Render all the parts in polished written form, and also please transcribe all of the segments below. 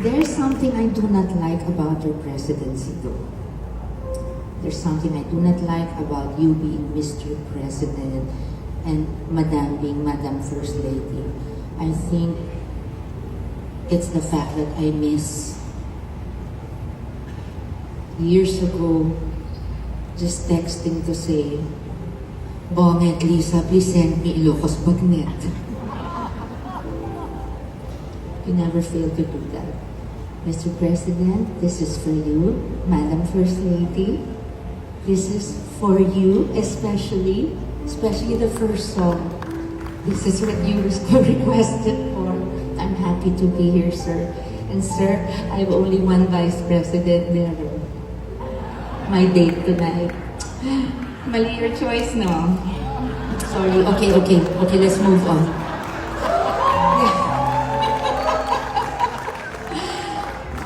There's something I do not like about your presidency though. There's something I do not like about you being Mr. President and Madam being Madam First Lady. I think it's the fact that I miss years ago just texting to say, Bongit, Lisa, please send me Ilocos Bagnet. You never fail to do that. Mr. President, this is for you. Madam First Lady, this is for you, especially the first song. This is what you requested for. I'm happy to be here, sir. And sir, I have only one vice president there. My date tonight. Mali your choice, no? Sorry. Okay, let's move on.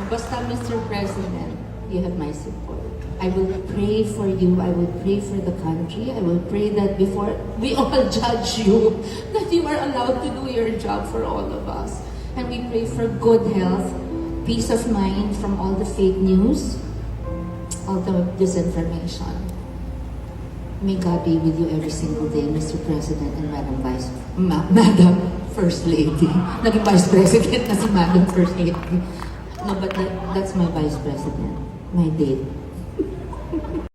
Basta, Mr. President, you have my support. I will pray for you. I will pray for the country. I will pray that before we all judge you, that you are allowed to do your job for all of us. And we pray for good health, peace of mind from all the fake news, all the disinformation. May God be with you every single day, Mr. President and Madam First Lady. Naging Vice President na si Madam First Lady. No, but that's my Vice President. My date.